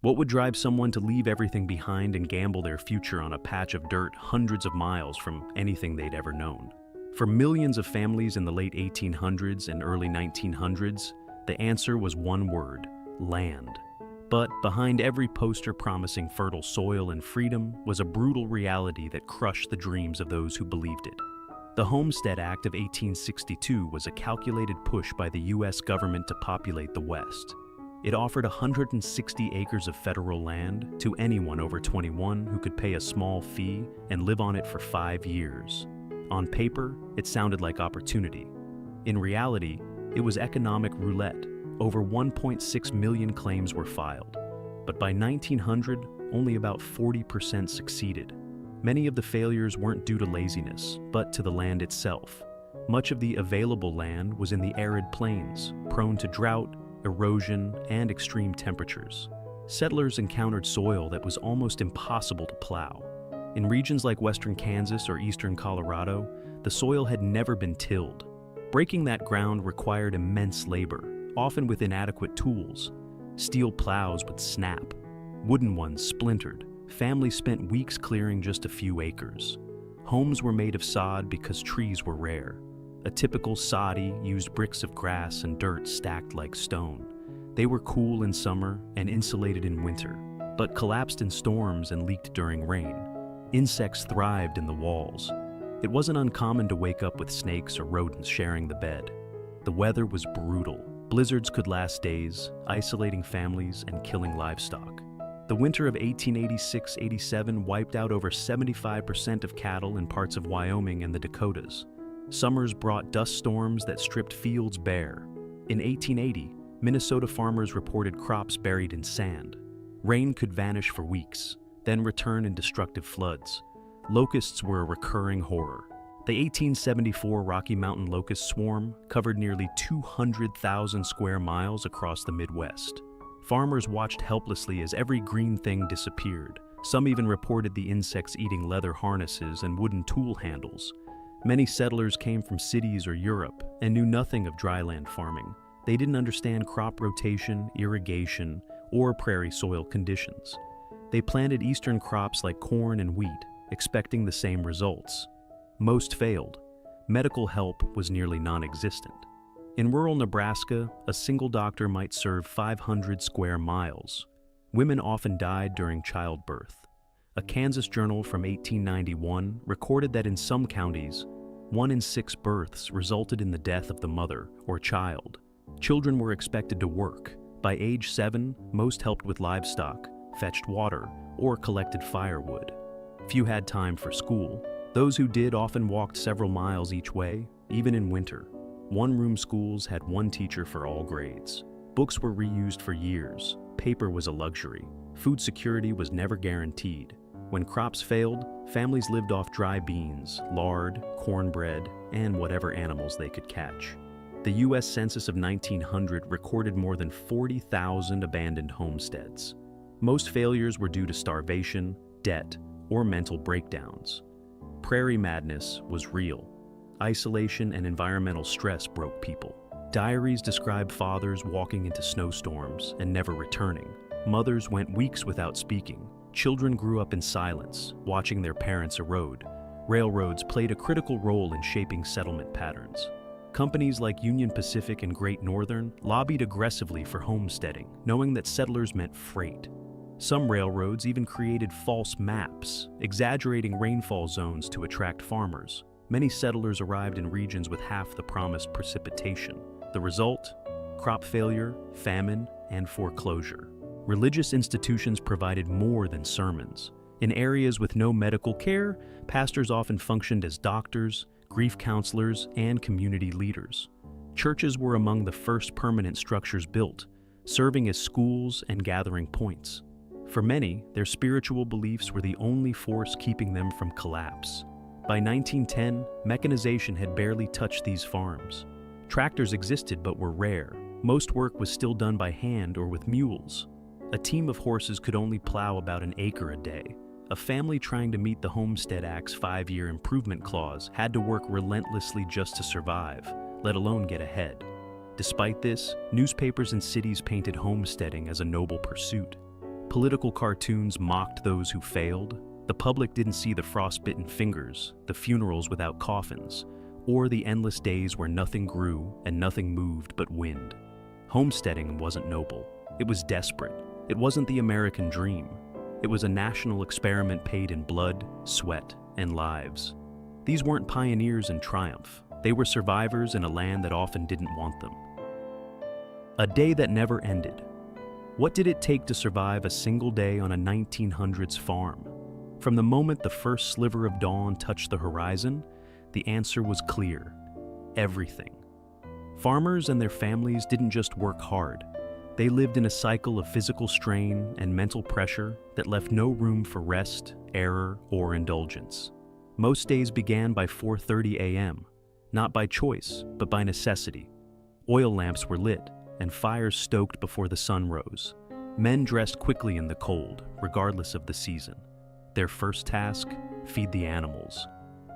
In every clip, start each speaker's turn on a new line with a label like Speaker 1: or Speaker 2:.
Speaker 1: What would drive someone to leave everything behind and gamble their future on a patch of dirt hundreds of miles from anything they'd ever known? For millions of families in the late 1800s and early 1900s, the answer was one word: land. But behind every poster promising fertile soil and freedom was a brutal reality that crushed the dreams of those who believed it. The Homestead Act of 1862 was a calculated push by the U.S. government to populate the West. It offered 160 acres of federal land to anyone over 21 who could pay a small fee and live on it for 5 years. On paper, it sounded like opportunity. In reality, it was economic roulette. Over 1.6 million claims were filed, but by 1900, only about 40% succeeded. Many of the failures weren't due to laziness, but to the land itself. Much of the available land was in the arid plains, prone to drought, erosion, and extreme temperatures. Settlers encountered soil that was almost impossible to plow. In regions like western Kansas or eastern Colorado, the soil had never been tilled. Breaking that ground required immense labor, often with inadequate tools. Steel plows would snap. Wooden ones splintered. Families spent weeks clearing just a few acres. Homes were made of sod because trees were rare. A typical soddy used bricks of grass and dirt stacked like stone. They were cool in summer and insulated in winter, but collapsed in storms and leaked during rain. Insects thrived in the walls. It wasn't uncommon to wake up with snakes or rodents sharing the bed. The weather was brutal. Blizzards could last days, isolating families and killing livestock. The winter of 1886-87 wiped out over 75% of cattle in parts of Wyoming and the Dakotas. Summers brought dust storms that stripped fields bare. In 1880, Minnesota farmers reported crops buried in sand. Rain could vanish for weeks, then return in destructive floods. Locusts were a recurring horror. The 1874 Rocky Mountain locust swarm covered nearly 200,000 square miles across the Midwest. Farmers watched helplessly as every green thing disappeared. Some even reported the insects eating leather harnesses and wooden tool handles. Many settlers came from cities or Europe and knew nothing of dryland farming. They didn't understand crop rotation, irrigation, or prairie soil conditions. They planted eastern crops like corn and wheat, expecting the same results. Most failed. Medical help was nearly non-existent. In rural Nebraska, a single doctor might serve 500 square miles. Women often died during childbirth. A Kansas journal from 1891 recorded that in some counties, 1 in 6 births resulted in the death of the mother or child. Children were expected to work. By age 7, most helped with livestock, fetched water, or collected firewood. Few had time for school. Those who did often walked several miles each way, even in winter. One-room schools had one teacher for all grades. Books were reused for years. Paper was a luxury. Food security was never guaranteed. When crops failed, families lived off dry beans, lard, cornbread, and whatever animals they could catch. The U.S. Census of 1900 recorded more than 40,000 abandoned homesteads. Most failures were due to starvation, debt, or mental breakdowns. Prairie madness was real. Isolation and environmental stress broke people. Diaries describe fathers walking into snowstorms and never returning. Mothers went weeks without speaking. Children grew up in silence, watching their parents erode. Railroads played a critical role in shaping settlement patterns. Companies like Union Pacific and Great Northern lobbied aggressively for homesteading, knowing that settlers meant freight. Some railroads even created false maps, exaggerating rainfall zones to attract farmers. Many settlers arrived in regions with half the promised precipitation. The result? Crop failure, famine, and foreclosure. Religious institutions provided more than sermons. In areas with no medical care, pastors often functioned as doctors, grief counselors, and community leaders. Churches were among the first permanent structures built, serving as schools and gathering points. For many, their spiritual beliefs were the only force keeping them from collapse. By 1910, mechanization had barely touched these farms. Tractors existed but were rare. Most work was still done by hand or with mules. A team of horses could only plow about an acre a day. A family trying to meet the Homestead Act's 5-year improvement clause had to work relentlessly just to survive, let alone get ahead. Despite this, newspapers in cities painted homesteading as a noble pursuit. Political cartoons mocked those who failed. The public didn't see the frostbitten fingers, the funerals without coffins, or the endless days where nothing grew and nothing moved but wind. Homesteading wasn't noble. It was desperate. It wasn't the American dream. It was a national experiment paid in blood, sweat, and lives. These weren't pioneers in triumph. They were survivors in a land that often didn't want them. A day that never ended. What did it take to survive a single day on a 1900s farm? From the moment the first sliver of dawn touched the horizon, the answer was clear: everything. Farmers and their families didn't just work hard. They lived in a cycle of physical strain and mental pressure that left no room for rest, error, or indulgence. Most days began by 4:30 a.m., not by choice, but by necessity. Oil lamps were lit, and fires stoked before the sun rose. Men dressed quickly in the cold, regardless of the season. Their first task: feed the animals.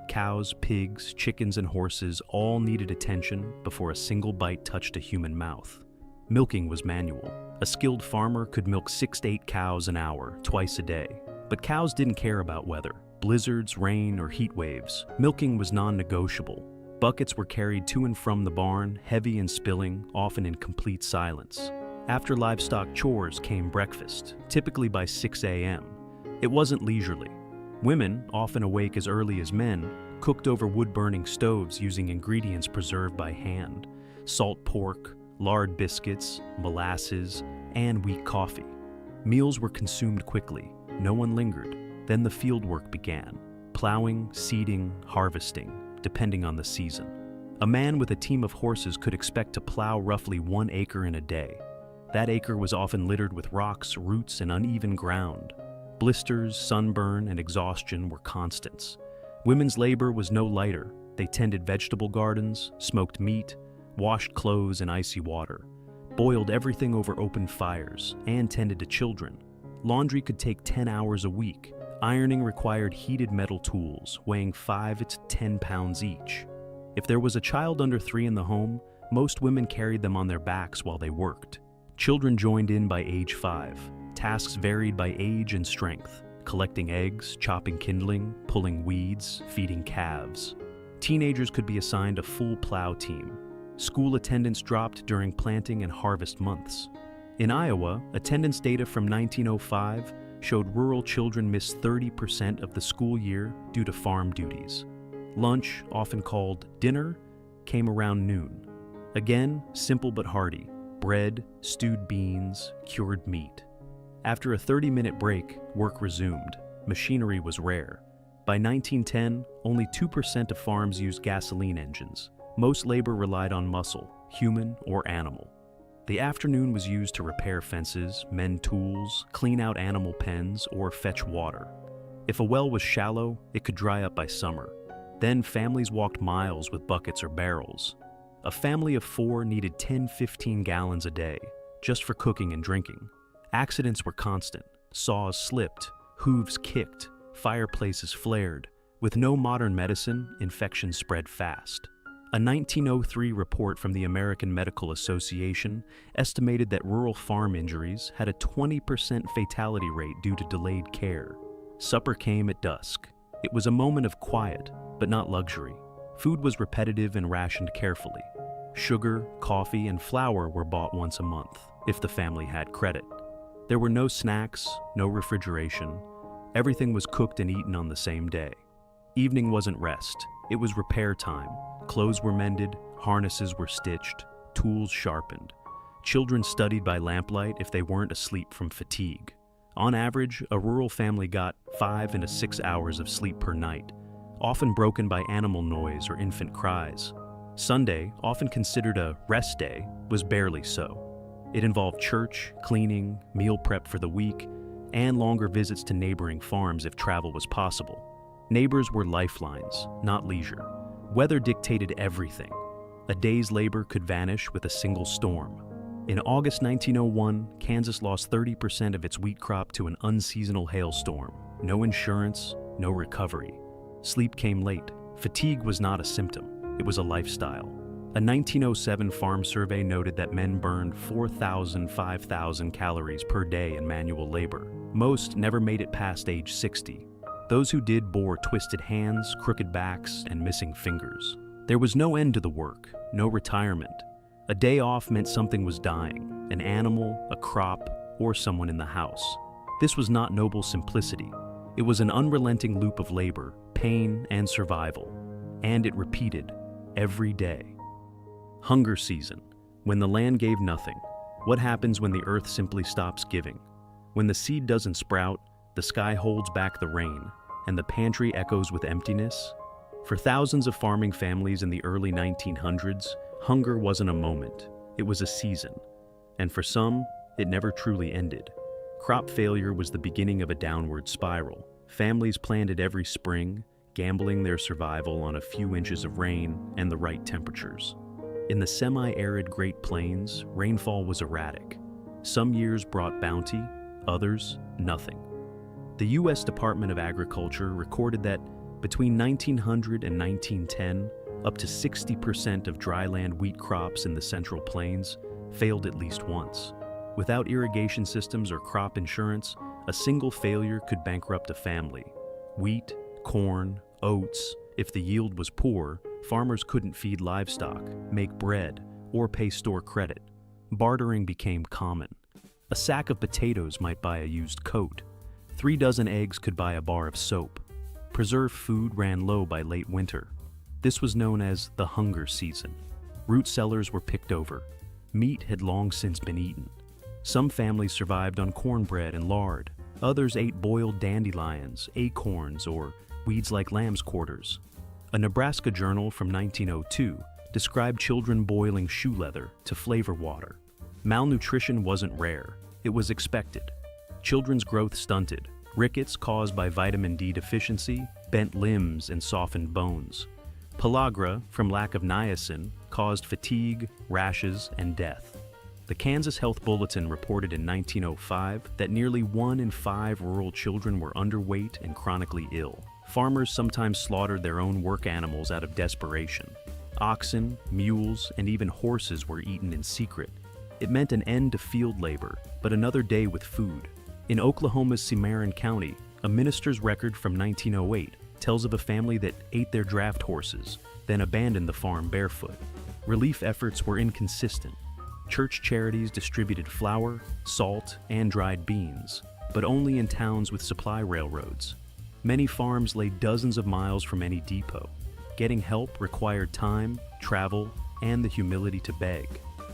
Speaker 1: Cows, pigs, chickens, and horses all needed attention before a single bite touched a human mouth. Milking was manual. A skilled farmer could milk 6 to 8 cows an hour, twice a day. But cows didn't care about weather, blizzards, rain, or heat waves. Milking was non-negotiable. Buckets were carried to and from the barn, heavy and spilling, often in complete silence. After livestock chores came breakfast, typically by 6 a.m. It wasn't leisurely. Women, often awake as early as men, cooked over wood-burning stoves using ingredients preserved by hand: salt pork, lard biscuits, molasses, and wheat coffee. Meals were consumed quickly. No one lingered. Then the field work began: plowing, seeding, harvesting, depending on the season. A man with a team of horses could expect to plow roughly 1 acre in a day. That acre was often littered with rocks, roots, and uneven ground. Blisters, sunburn, and exhaustion were constants. Women's labor was no lighter. They tended vegetable gardens, smoked meat, washed clothes in icy water, boiled everything over open fires, and tended to children. Laundry could take 10 hours a week. Ironing required heated metal tools, weighing 5 to 10 pounds each. If there was a child under 3 in the home, most women carried them on their backs while they worked. Children joined in by age 5. Tasks varied by age and strength: collecting eggs, chopping kindling, pulling weeds, feeding calves. Teenagers could be assigned a full plow team. School attendance dropped during planting and harvest months. In Iowa, attendance data from 1905 showed rural children missed 30% of the school year due to farm duties. Lunch, often called dinner, came around noon. Again, simple but hearty: bread, stewed beans, cured meat. After a 30-minute break, work resumed. Machinery was rare. By 1910, only 2% of farms used gasoline engines. Most labor relied on muscle, human or animal. The afternoon was used to repair fences, mend tools, clean out animal pens, or fetch water. If a well was shallow, it could dry up by summer. Then families walked miles with buckets or barrels. A family of 4 needed 10-15 gallons a day, just for cooking and drinking. Accidents were constant. Saws slipped, hooves kicked, fireplaces flared. With no modern medicine, infections spread fast. A 1903 report from the American Medical Association estimated that rural farm injuries had a 20% fatality rate due to delayed care. Supper came at dusk. It was a moment of quiet, but not luxury. Food was repetitive and rationed carefully. Sugar, coffee, and flour were bought once a month, if the family had credit. There were no snacks, no refrigeration. Everything was cooked and eaten on the same day. Evening wasn't rest. It was repair time. Clothes were mended, harnesses were stitched, tools sharpened. Children studied by lamplight if they weren't asleep from fatigue. On average, a rural family got 5 to 6 hours of sleep per night, often broken by animal noise or infant cries. Sunday, often considered a rest day, was barely so. It involved church, cleaning, meal prep for the week, and longer visits to neighboring farms if travel was possible. Neighbors were lifelines, not leisure. Weather dictated everything. A day's labor could vanish with a single storm. In August 1901, Kansas lost 30% of its wheat crop to an unseasonal hailstorm. No insurance, no recovery. Sleep came late. Fatigue was not a symptom, it was a lifestyle. A 1907 farm survey noted that men burned 5,000 calories per day in manual labor. Most never made it past age 60. Those who did bore twisted hands, crooked backs, and missing fingers. There was no end to the work, no retirement. A day off meant something was dying, an animal, a crop, or someone in the house. This was not noble simplicity. It was an unrelenting loop of labor, pain, and survival. And it repeated every day. Hunger season. When the land gave nothing. What happens when the earth simply stops giving? When the seed doesn't sprout, the sky holds back the rain, and the pantry echoes with emptiness? For thousands of farming families in the early 1900s, hunger wasn't a moment, it was a season. And for some, it never truly ended. Crop failure was the beginning of a downward spiral. Families planned it every spring, gambling their survival on a few inches of rain and the right temperatures. In the semi-arid Great Plains, rainfall was erratic. Some years brought bounty, others, nothing. The U.S. Department of Agriculture recorded that between 1900 and 1910, up to 60% of dryland wheat crops in the Central Plains failed at least once. Without irrigation systems or crop insurance, a single failure could bankrupt a family. Wheat, corn, oats. If the yield was poor, farmers couldn't feed livestock, make bread, or pay store credit. Bartering became common. A sack of potatoes might buy a used coat. 3 dozen eggs could buy a bar of soap. Preserved food ran low by late winter. This was known as the hunger season. Root cellars were picked over. Meat had long since been eaten. Some families survived on cornbread and lard. Others ate boiled dandelions, acorns, or weeds like lamb's quarters. A Nebraska journal from 1902 described children boiling shoe leather to flavor water. Malnutrition wasn't rare, it was expected. Children's growth stunted, rickets caused by vitamin D deficiency, bent limbs, and softened bones. Pellagra, from lack of niacin, caused fatigue, rashes, and death. The Kansas Health Bulletin reported in 1905 that nearly 1 in 5 rural children were underweight and chronically ill. Farmers sometimes slaughtered their own work animals out of desperation. Oxen, mules, and even horses were eaten in secret. It meant an end to field labor, but another day with food. In Oklahoma's Cimarron County, a minister's record from 1908 tells of a family that ate their draft horses, then abandoned the farm barefoot. Relief efforts were inconsistent. Church charities distributed flour, salt, and dried beans, but only in towns with supply railroads. Many farms lay dozens of miles from any depot. Getting help required time, travel, and the humility to beg.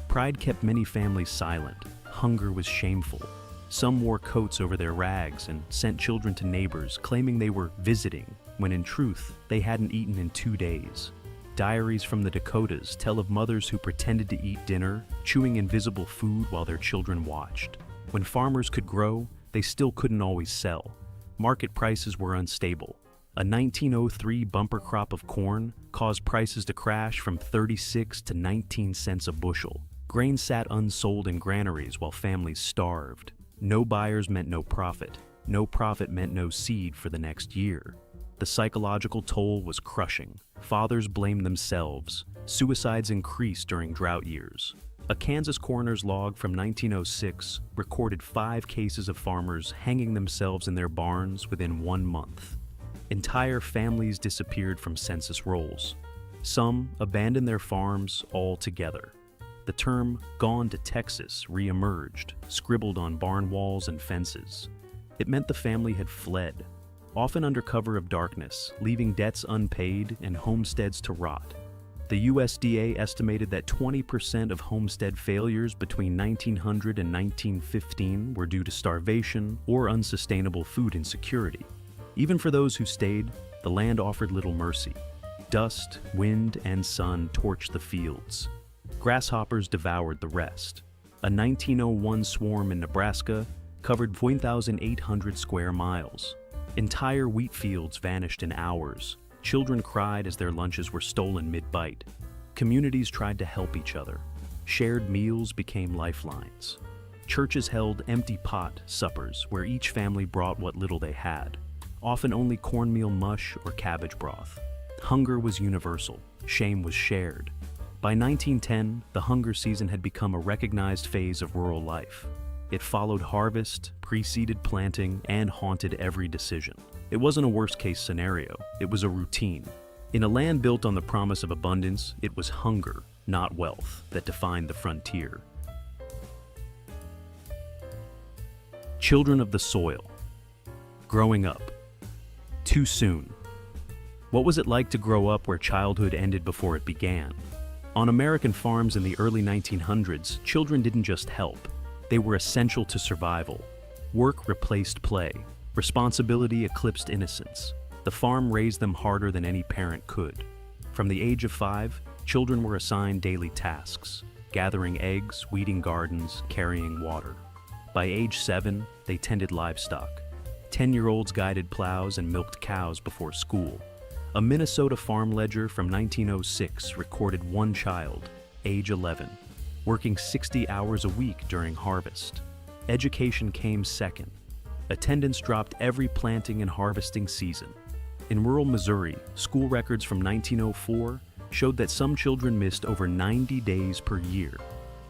Speaker 1: Pride kept many families silent. Hunger was shameful. Some wore coats over their rags and sent children to neighbors claiming they were visiting, when in truth, they hadn't eaten in 2 days. Diaries from the Dakotas tell of mothers who pretended to eat dinner, chewing invisible food while their children watched. When farmers could grow, they still couldn't always sell. Market prices were unstable. A 1903 bumper crop of corn caused prices to crash from 36 to 19 cents a bushel. Grain sat unsold in granaries while families starved. No buyers meant no profit. No profit meant no seed for the next year. The psychological toll was crushing. Fathers blamed themselves. Suicides increased during drought years. A Kansas coroner's log from 1906 recorded 5 cases of farmers hanging themselves in their barns within 1 month. Entire families disappeared from census rolls. Some abandoned their farms altogether. The term "gone to Texas" re-emerged, scribbled on barn walls and fences. It meant the family had fled, often under cover of darkness, leaving debts unpaid and homesteads to rot. The USDA estimated that 20% of homestead failures between 1900 and 1915 were due to starvation or unsustainable food insecurity. Even for those who stayed, the land offered little mercy. Dust, wind, and sun torched the fields. Grasshoppers devoured the rest. A 1901 swarm in Nebraska covered 1,800 square miles. Entire wheat fields vanished in hours. Children cried as their lunches were stolen mid-bite. Communities tried to help each other. Shared meals became lifelines. Churches held empty pot suppers where each family brought what little they had, often only cornmeal mush or cabbage broth. Hunger was universal. Shame was shared. By 1910, the hunger season had become a recognized phase of rural life. It followed harvest, preceded planting, and haunted every decision. It wasn't a worst-case scenario, it was a routine. In a land built on the promise of abundance, it was hunger, not wealth, that defined the frontier. Children of the soil. Growing up. Too soon. What was it like to grow up where childhood ended before it began? On American farms in the early 1900s, children didn't just help. They were essential to survival. Work replaced play. Responsibility eclipsed innocence. The farm raised them harder than any parent could. From the age of 5, children were assigned daily tasks: gathering eggs, weeding gardens, carrying water. By age 7, they tended livestock. 10-year-olds guided plows and milked cows before school. A Minnesota farm ledger from 1906 recorded one child, age 11, working 60 hours a week during harvest. Education came second. Attendance dropped every planting and harvesting season. In rural Missouri, school records from 1904 showed that some children missed over 90 days per year.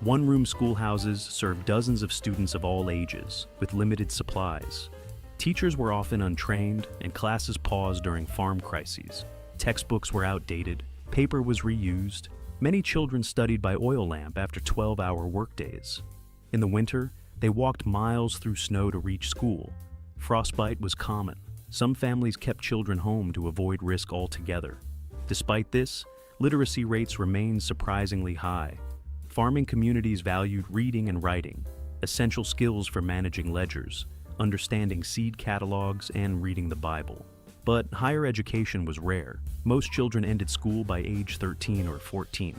Speaker 1: One-room schoolhouses served dozens of students of all ages, with limited supplies. Teachers were often untrained, and classes paused during farm crises. Textbooks were outdated, paper was reused. Many children studied by oil lamp after 12-hour workdays. In the winter, they walked miles through snow to reach school. Frostbite was common. Some families kept children home to avoid risk altogether. Despite this, literacy rates remained surprisingly high. Farming communities valued reading and writing, essential skills for managing ledgers, understanding seed catalogs, and reading the Bible. But higher education was rare. Most children ended school by age 13 or 14.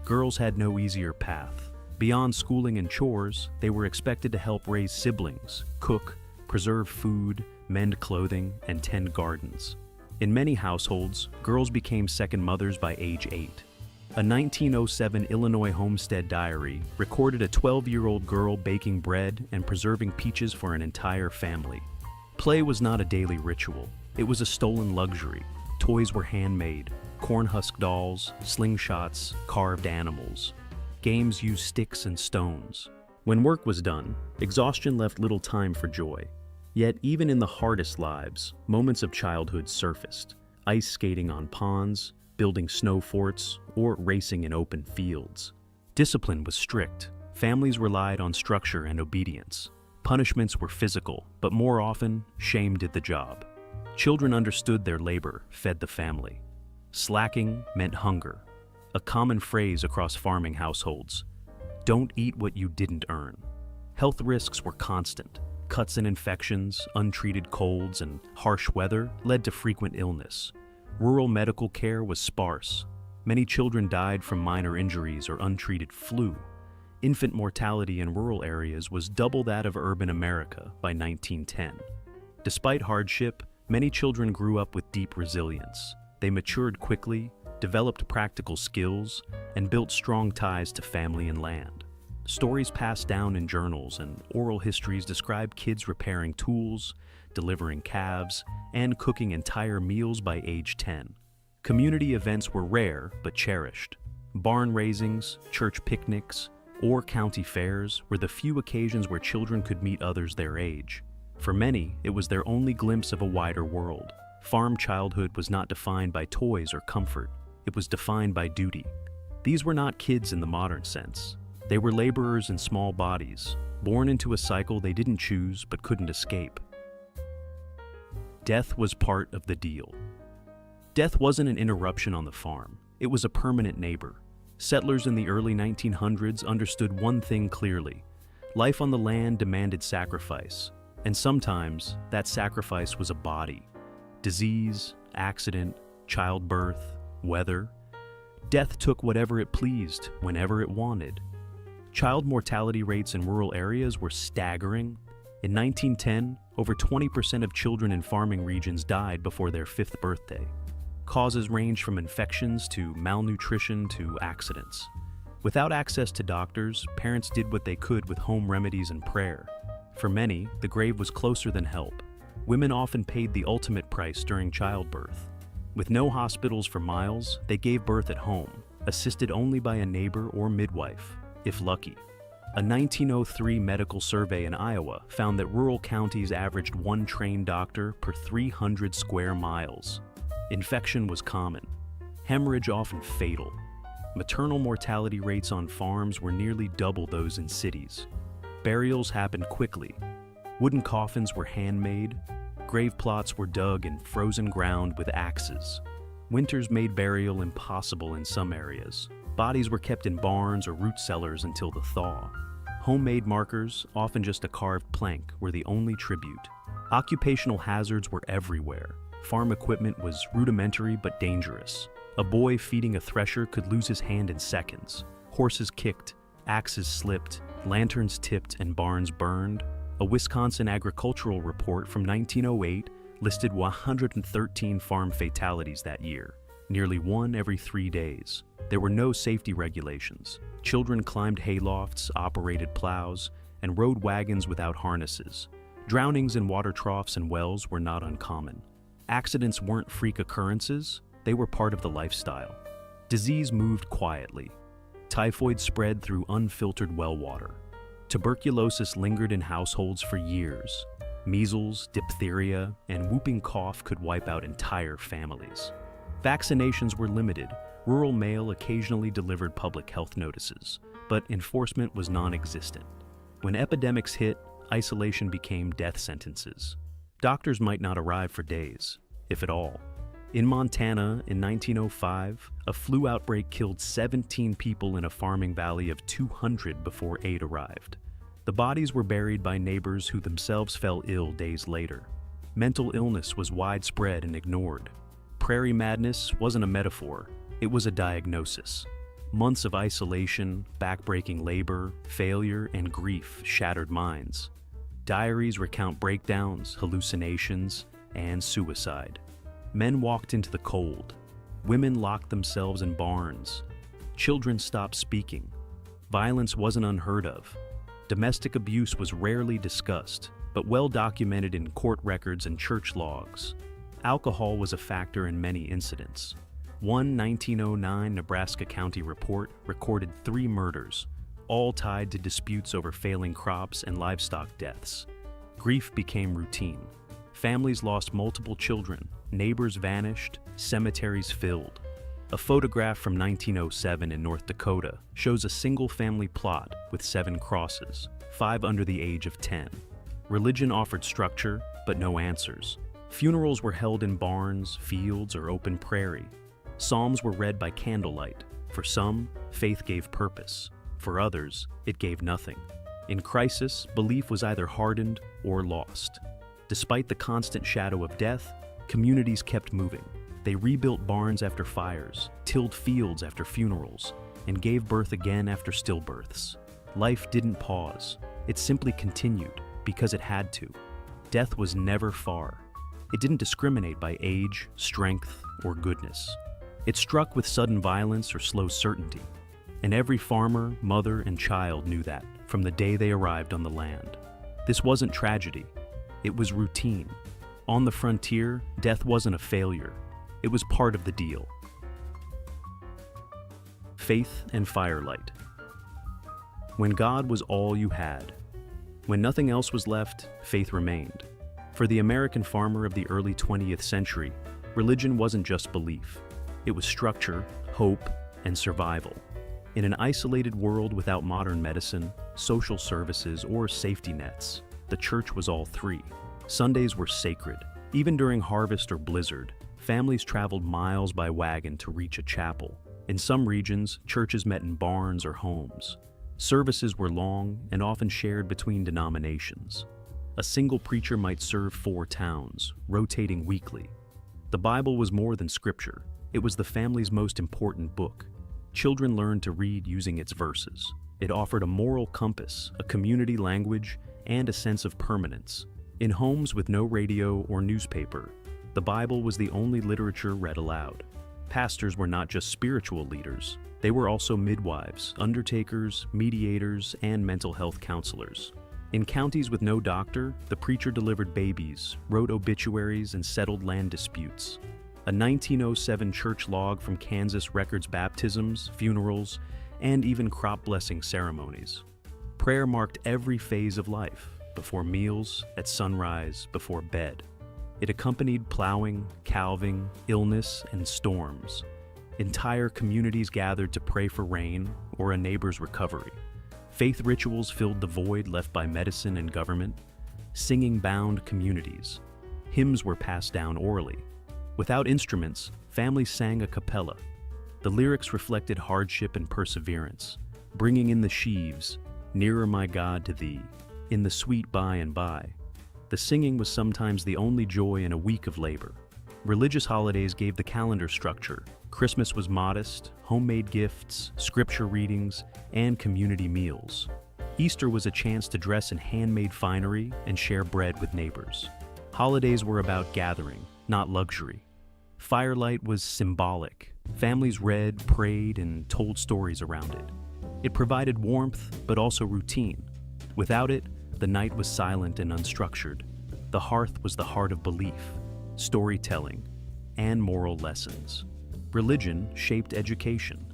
Speaker 1: Girls had no easier path. Beyond schooling and chores, they were expected to help raise siblings, cook, preserve food, mend clothing, and tend gardens. In many households, girls became second mothers by age 8. A 1907 Illinois homestead diary recorded a 12-year-old girl baking bread and preserving peaches for an entire family. Play was not a daily ritual. It was a stolen luxury. Toys were handmade: corn husk dolls, slingshots, carved animals. Games used sticks and stones. When work was done, exhaustion left little time for joy. Yet even in the hardest lives, moments of childhood surfaced: ice skating on ponds, building snow forts, or racing in open fields. Discipline was strict. Families relied on structure and obedience. Punishments were physical, but more often, shame did the job. Children understood their labor fed the family. Slacking meant hunger. A common phrase across farming households: don't eat what you didn't earn. Health risks were constant. Cuts and infections, untreated colds, and harsh weather led to frequent illness. Rural medical care was sparse. Many children died from minor injuries or untreated flu. Infant mortality in rural areas was double that of urban America by 1910. Despite hardship, many children grew up with deep resilience. They matured quickly, developed practical skills, and built strong ties to family and land. Stories passed down in journals and oral histories describe kids repairing tools, delivering calves, and cooking entire meals by age 10. Community events were rare but cherished. Barn raisings, church picnics, or county fairs were the few occasions where children could meet others their age. For many, it was their only glimpse of a wider world. Farm childhood was not defined by toys or comfort. It was defined by duty. These were not kids in the modern sense. They were laborers in small bodies, born into a cycle they didn't choose but couldn't escape. Death was part of the deal. Death wasn't an interruption on the farm. It was a permanent neighbor. Settlers in the early 1900s understood one thing clearly: life on the land demanded sacrifice, and sometimes that sacrifice was a body. Disease, accident, childbirth, weather. Death took whatever it pleased, whenever it wanted. Child mortality rates in rural areas were staggering. In 1910, over 20% of children in farming regions died before their 5th birthday. Causes ranged from infections to malnutrition to accidents. Without access to doctors, parents did what they could with home remedies and prayer. For many, the grave was closer than help. Women often paid the ultimate price during childbirth. With no hospitals for miles, they gave birth at home. assisted only by a neighbor or midwife, if lucky. A 1903 medical survey in Iowa found that rural counties averaged one trained doctor per 300 square miles. Infection was common, hemorrhage often fatal. Maternal mortality rates on farms were nearly double those in cities. Burials happened quickly. Wooden coffins were handmade. Grave plots were dug in frozen ground with axes. Winters made burial impossible in some areas. Bodies were kept in barns or root cellars until the thaw. Homemade markers, often just a carved plank, were the only tribute. Occupational hazards were everywhere. Farm equipment was rudimentary but dangerous. A boy feeding a thresher could lose his hand in seconds. Horses kicked, axes slipped, lanterns tipped, and barns burned. A Wisconsin agricultural report from 1908 listed 113 farm fatalities that year, nearly one every 3 days. There were no safety regulations. Children climbed haylofts, operated plows, and rode wagons without harnesses. Drownings in water troughs and wells were not uncommon. Accidents weren't freak occurrences, they were part of the lifestyle. Disease moved quietly. Typhoid spread through unfiltered well water. Tuberculosis lingered in households for years. Measles, diphtheria, and whooping cough could wipe out entire families. Vaccinations were limited. Rural mail occasionally delivered public health notices, but enforcement was non-existent. When epidemics hit, isolation became death sentences. Doctors might not arrive for days, if at all. In Montana, in 1905, a flu outbreak killed 17 people in a farming valley of 200 before aid arrived. The bodies were buried by neighbors who themselves fell ill days later. Mental illness was widespread and ignored. Prairie madness wasn't a metaphor, it was a diagnosis. Months of isolation, backbreaking labor, failure, and grief shattered minds. Diaries recount breakdowns, hallucinations, and suicide. Men walked into the cold. Women locked themselves in barns. Children stopped speaking. Violence wasn't unheard of. Domestic abuse was rarely discussed, but well documented in court records and church logs. Alcohol was a factor in many incidents. One 1909 Nebraska County report recorded 3 murders, all tied to disputes over failing crops and livestock deaths. Grief became routine. Families lost multiple children, neighbors vanished, cemeteries filled. A photograph from 1907 in North Dakota shows a single-family plot with 7 crosses, 5 under the age of 10. Religion offered structure, but no answers. Funerals were held in barns, fields, or open prairie. Psalms were read by candlelight. For some, faith gave purpose. For others, it gave nothing. In crisis, belief was either hardened or lost. Despite the constant shadow of death, communities kept moving. They rebuilt barns after fires, tilled fields after funerals, and gave birth again after stillbirths. Life didn't pause. It simply continued because it had to. Death was never far. It didn't discriminate by age, strength, or goodness. It struck with sudden violence or slow certainty. And every farmer, mother, and child knew that from the day they arrived on the land. This wasn't tragedy. It was routine. On the frontier, death wasn't a failure. It was part of the deal. Faith and firelight. When God was all you had. When nothing else was left, faith remained. For the American farmer of the early 20th century, religion wasn't just belief. It was structure, hope, and survival. In an isolated world without modern medicine, social services, or safety nets, the church was all 3. Sundays were sacred. Even during harvest or blizzard, families traveled miles by wagon to reach a chapel. In some regions, churches met in barns or homes. Services were long and often shared between denominations. A single preacher might serve 4 towns, rotating weekly. The Bible was more than scripture. It was the family's most important book. Children learned to read using its verses. It offered a moral compass, a community language, and a sense of permanence. In homes with no radio or newspaper, the Bible was the only literature read aloud. Pastors were not just spiritual leaders. They were also midwives, undertakers, mediators, and mental health counselors. In counties with no doctor, the preacher delivered babies, wrote obituaries, and settled land disputes. a 1907 church log from Kansas records baptisms, funerals, and even crop blessing ceremonies. Prayer marked every phase of life, before meals, at sunrise, before bed. It accompanied plowing, calving, illness, and storms. Entire communities gathered to pray for rain or a neighbor's recovery. Faith rituals filled the void left by medicine and government. Singing bound communities. Hymns were passed down orally. Without instruments, families sang a cappella. The lyrics reflected hardship and perseverance, bringing in the sheaves, nearer my God to thee, in the sweet by and by. The singing was sometimes the only joy in a week of labor. Religious holidays gave the calendar structure. Christmas was modest, homemade gifts, scripture readings, and community meals. Easter was a chance to dress in handmade finery and share bread with neighbors. Holidays were about gathering, not luxury. Firelight was symbolic. Families read, prayed, and told stories around it. It provided warmth, but also routine. Without it, the night was silent and unstructured. The hearth was the heart of belief, storytelling, and moral lessons. Religion shaped education.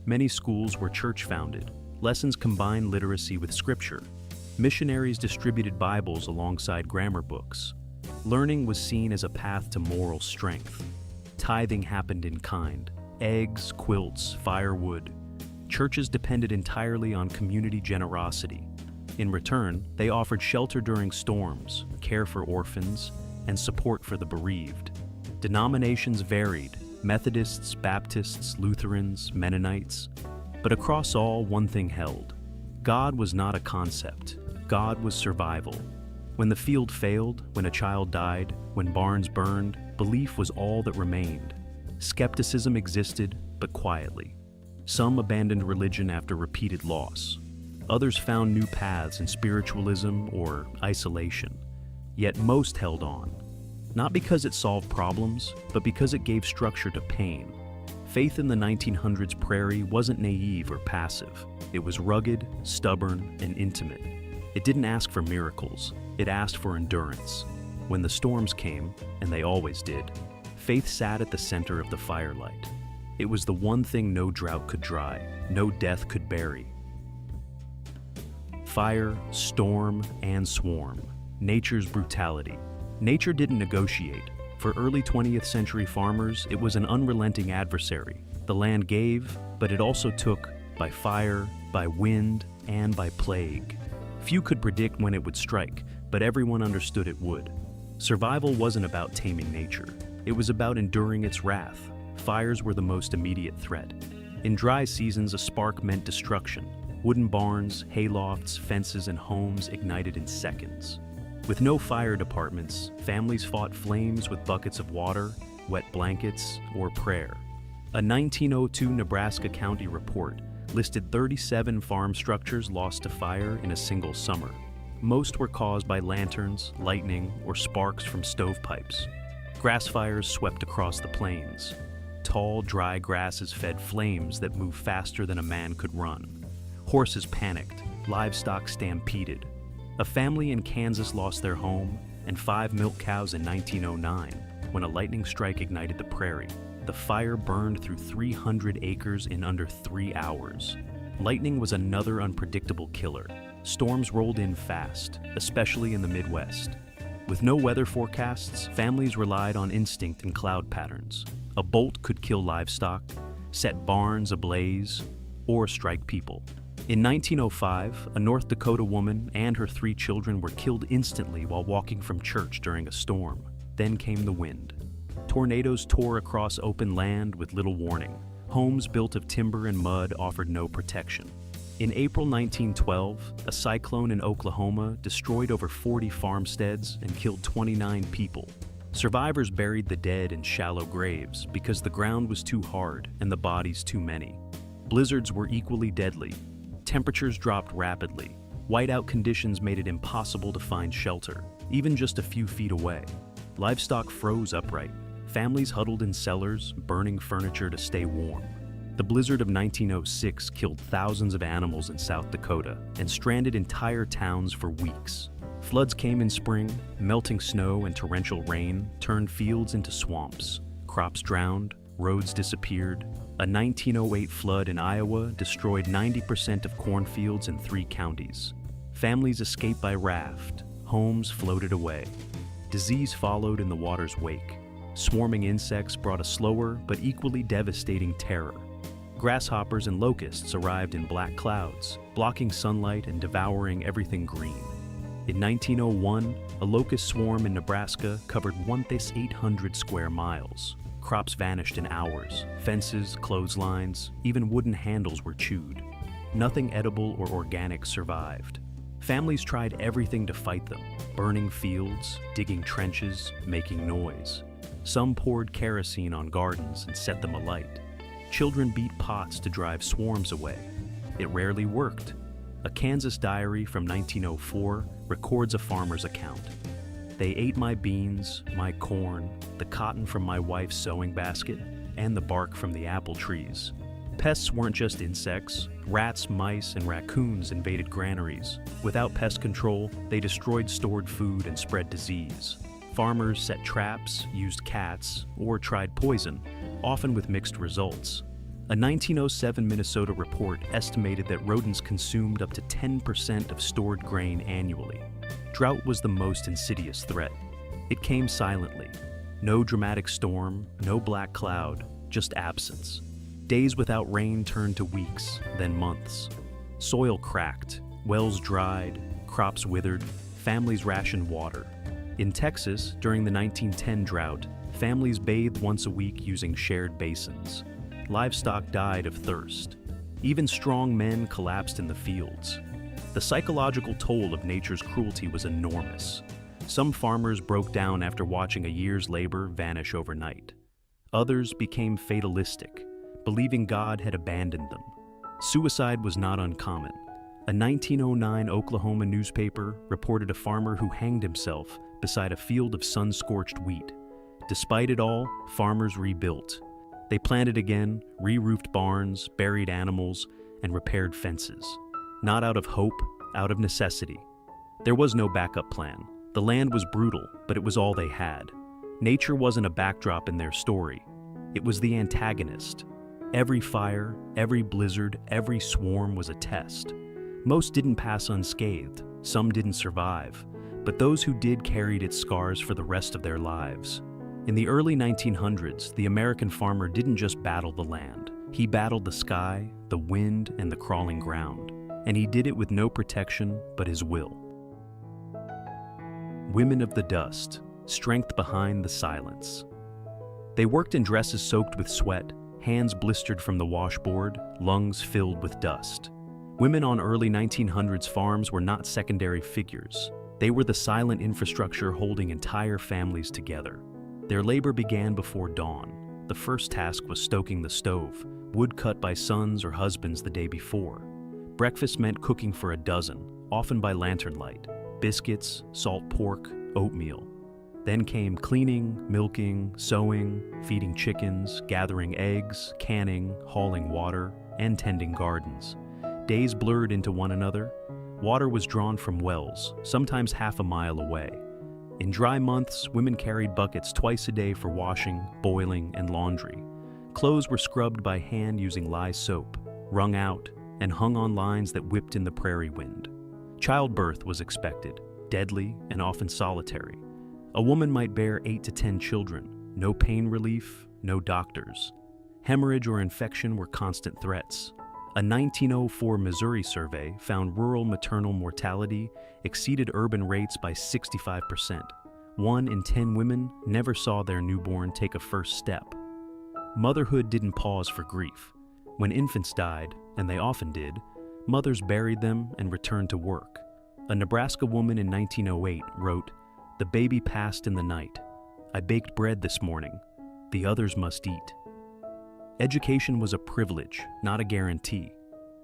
Speaker 1: Many schools were church-founded. Lessons combined literacy with scripture. Missionaries distributed Bibles alongside grammar books. Learning was seen as a path to moral strength. Tithing happened in kind: eggs, quilts, firewood. Churches depended entirely on community generosity. In return, they offered shelter during storms, care for orphans, and support for the bereaved. Denominations varied: Methodists, Baptists, Lutherans, Mennonites. But across all, one thing held. God was not a concept. God was survival. When the field failed, when a child died, when barns burned, belief was all that remained. Skepticism existed, but quietly. Some abandoned religion after repeated loss. Others found new paths in spiritualism or isolation. Yet most held on. Not because it solved problems, but because it gave structure to pain. Faith in the 1900s prairie wasn't naive or passive. It was rugged, stubborn, and intimate. It didn't ask for miracles. It asked for endurance. When the storms came, and they always did, faith sat at the center of the firelight. It was the one thing no drought could dry, no death could bury. Fire, storm, and swarm. Nature's brutality. Nature didn't negotiate. For early 20th century farmers, it was an unrelenting adversary. The land gave, but it also took, by fire, by wind, and by plague. Few could predict when it would strike, but everyone understood it would. Survival wasn't about taming nature. It was about enduring its wrath. Fires were the most immediate threat. In dry seasons, a spark meant destruction. Wooden barns, haylofts, fences, and homes ignited in seconds. With no fire departments, families fought flames with buckets of water, wet blankets, or prayer. A 1902 Nebraska County report listed 37 farm structures lost to fire in a single summer. Most were caused by lanterns, lightning, or sparks from stovepipes. Grass fires swept across the plains. Tall, dry grasses fed flames that moved faster than a man could run. Horses panicked, livestock stampeded. A family in Kansas lost their home, and 5 milk cows in 1909, when a lightning strike ignited the prairie. The fire burned through 300 acres in under 3 hours. Lightning was another unpredictable killer. Storms rolled in fast, especially in the Midwest. With no weather forecasts, families relied on instinct and cloud patterns. A bolt could kill livestock, set barns ablaze, or strike people. In 1905, a North Dakota woman and her 3 children were killed instantly while walking from church during a storm. Then came the wind. Tornadoes tore across open land with little warning. Homes built of timber and mud offered no protection. In April 1912, a cyclone in Oklahoma destroyed over 40 farmsteads and killed 29 people. Survivors buried the dead in shallow graves because the ground was too hard and the bodies too many. Blizzards were equally deadly. Temperatures dropped rapidly. Whiteout conditions made it impossible to find shelter, even just a few feet away. Livestock froze upright. Families huddled in cellars, burning furniture to stay warm. The blizzard of 1906 killed thousands of animals in South Dakota and stranded entire towns for weeks. Floods came in spring. Melting snow and torrential rain turned fields into swamps. crops drowned, roads disappeared. A 1908 flood in Iowa destroyed 90% of cornfields in 3 counties. Families escaped by raft, homes floated away. Disease followed in the water's wake. Swarming insects brought a slower but equally devastating terror. Grasshoppers and locusts arrived in black clouds, blocking sunlight and devouring everything green. In 1901, a locust swarm in Nebraska covered 1,800 square miles. Crops vanished in hours. Fences, clotheslines, even wooden handles were chewed. Nothing edible or organic survived. Families tried everything to fight them, burning fields, digging trenches, making noise. Some poured kerosene on gardens and set them alight. Children beat pots to drive swarms away. It rarely worked. A Kansas diary from 1904 records a farmer's account. They ate my beans, my corn, the cotton from my wife's sewing basket, and the bark from the apple trees. Pests weren't just insects. Rats, mice, and raccoons invaded granaries. Without pest control, they destroyed stored food and spread disease. Farmers set traps, used cats, or tried poison, often with mixed results. A 1907 Minnesota report estimated that rodents consumed up to 10% of stored grain annually. Drought was the most insidious threat. It came silently. No dramatic storm, no black cloud, just absence. Days without rain turned to weeks, then months. Soil cracked, wells dried, crops withered, families rationed water. In Texas, during the 1910 drought, families bathed once a week using shared basins. Livestock died of thirst. Even strong men collapsed in the fields. The psychological toll of nature's cruelty was enormous. Some farmers broke down after watching a year's labor vanish overnight. Others became fatalistic, believing God had abandoned them. Suicide was not uncommon. A 1909 Oklahoma newspaper reported a farmer who hanged himself beside a field of sun-scorched wheat. Despite it all, farmers rebuilt. They planted again, re-roofed barns, buried animals, and repaired fences. Not out of hope, out of necessity. There was no backup plan. The land was brutal, but it was all they had. Nature wasn't a backdrop in their story. It was the antagonist. Every fire, every blizzard, every swarm was a test. Most didn't pass unscathed, some didn't survive, but those who did carried its scars for the rest of their lives. In the early 1900s, the American farmer didn't just battle the land. He battled the sky, the wind, and the crawling ground. And he did it with no protection but his will. Women of the dust, strength behind the silence. They worked in dresses soaked with sweat, hands blistered from the washboard, lungs filled with dust. Women on early 1900s farms were not secondary figures. They were the silent infrastructure holding entire families together. Their labor began before dawn. The first task was stoking the stove, wood cut by sons or husbands the day before. Breakfast meant cooking for a dozen, often by lantern light. Biscuits, salt pork, oatmeal. Then came cleaning, milking, sewing, feeding chickens, gathering eggs, canning, hauling water, and tending gardens. Days blurred into one another. Water was drawn from wells, sometimes half a mile away. In dry months, women carried buckets twice a day for washing, boiling, and laundry. Clothes were scrubbed by hand using lye soap, wrung out, and hung on lines that whipped in the prairie wind. Childbirth was expected, deadly and often solitary. A woman might bear 8 to 10 children, no pain relief, no doctors. Hemorrhage or infection were constant threats. A 1904 Missouri survey found rural maternal mortality exceeded urban rates by 65%. 1 in 10 women never saw their newborn take a first step. Motherhood didn't pause for grief. When infants died, and they often did, mothers buried them and returned to work. A Nebraska woman in 1908 wrote, "The baby passed in the night. I baked bread this morning. The others must eat." Education was a privilege, not a guarantee.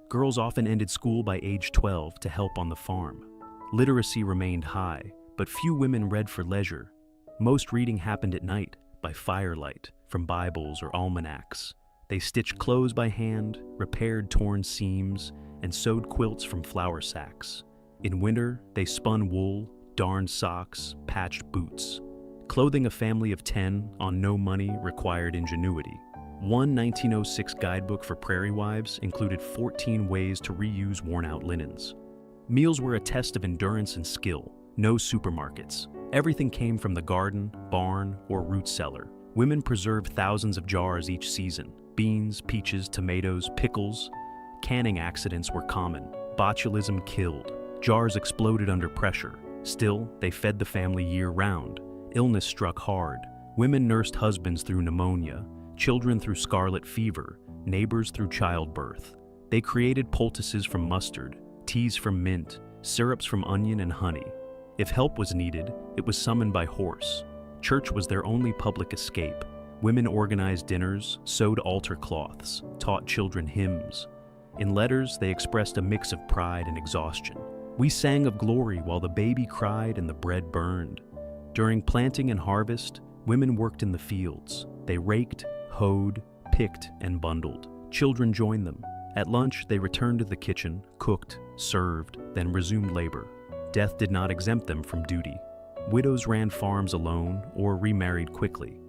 Speaker 1: Girls often ended school by age 12 to help on the farm. Literacy remained high, but few women read for leisure. Most reading happened at night, by firelight, from Bibles or almanacs. They stitched clothes by hand, repaired torn seams, and sewed quilts from flour sacks. In winter, they spun wool, darned socks, patched boots. Clothing a family of 10 on no money required ingenuity. One 1906 guidebook for prairie wives included 14 ways to reuse worn-out linens. Meals were a test of endurance and skill. No supermarkets. Everything came from the garden, barn, or root cellar. Women preserved thousands of jars each season. Beans, peaches, tomatoes, pickles. Canning accidents were common. Botulism killed. Jars exploded under pressure. Still, they fed the family year-round. Illness struck hard. Women nursed husbands through pneumonia, children through scarlet fever, neighbors through childbirth. They created poultices from mustard, teas from mint, syrups from onion and honey. If help was needed, it was summoned by horse. Church was their only public escape. Women organized dinners, sewed altar cloths, taught children hymns. In letters, they expressed a mix of pride and exhaustion. We sang of glory while the baby cried and the bread burned. During planting and harvest, women worked in the fields. They raked, hoed, picked, and bundled. Children joined them. At lunch, they returned to the kitchen, cooked, served, then resumed labor. Death did not exempt them from duty. Widows ran farms alone or remarried quickly.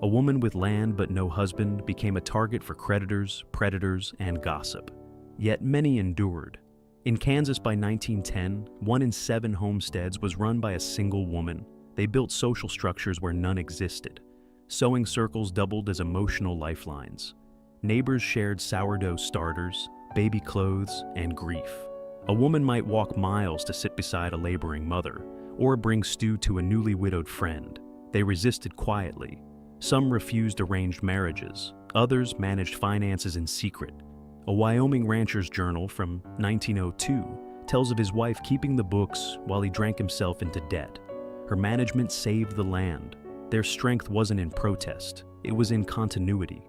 Speaker 1: A woman with land but no husband became a target for creditors, predators, and gossip. Yet many endured. In Kansas by 1910, 1 in 7 homesteads was run by a single woman. They built social structures where none existed. Sewing circles doubled as emotional lifelines. Neighbors shared sourdough starters, baby clothes, and grief. A woman might walk miles to sit beside a laboring mother, or bring stew to a newly widowed friend. They resisted quietly. Some refused arranged marriages. Others managed finances in secret. A Wyoming rancher's journal from 1902 tells of his wife keeping the books while he drank himself into debt. Her management saved the land. Their strength wasn't in protest, it was in continuity.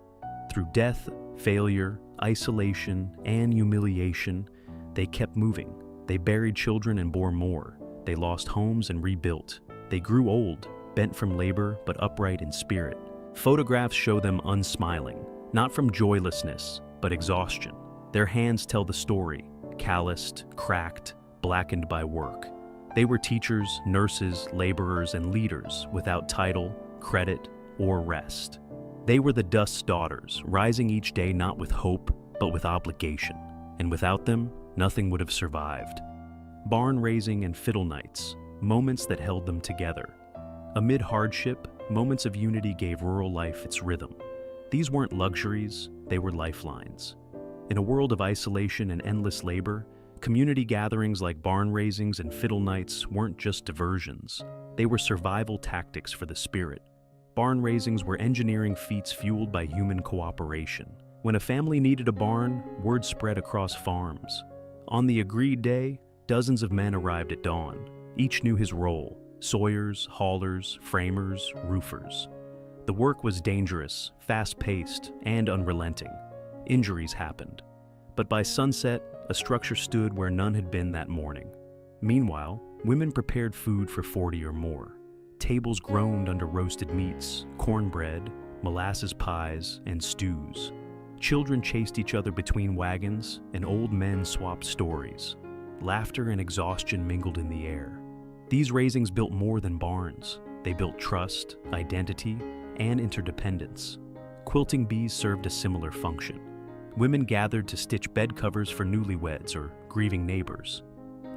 Speaker 1: Through death, failure, isolation, and humiliation, they kept moving. They buried children and bore more. They lost homes and rebuilt. They grew old, bent from labor but upright in spirit. Photographs show them unsmiling, not from joylessness, but exhaustion. Their hands tell the story, calloused, cracked, blackened by work. They were teachers, nurses, laborers, and leaders without title, credit, or rest. They were the dust's daughters, rising each day not with hope, but with obligation. And without them, nothing would have survived. Barn raising and fiddle nights, moments that held them together. Amid hardship, moments of unity gave rural life its rhythm. These weren't luxuries, they were lifelines. In a world of isolation and endless labor, community gatherings like barn raisings and fiddle nights weren't just diversions. They were survival tactics for the spirit. Barn raisings were engineering feats fueled by human cooperation. When a family needed a barn, word spread across farms. On the agreed day, dozens of men arrived at dawn. Each knew his role: sawyers, haulers, framers, roofers. The work was dangerous, fast-paced, and unrelenting. Injuries happened. But by sunset, a structure stood where none had been that morning. Meanwhile, women prepared food for 40 or more. Tables groaned under roasted meats, cornbread, molasses pies, and stews. Children chased each other between wagons, and old men swapped stories. Laughter and exhaustion mingled in the air. These raisings built more than barns. They built trust, identity, and interdependence. Quilting bees served a similar function. Women gathered to stitch bed covers for newlyweds or grieving neighbors.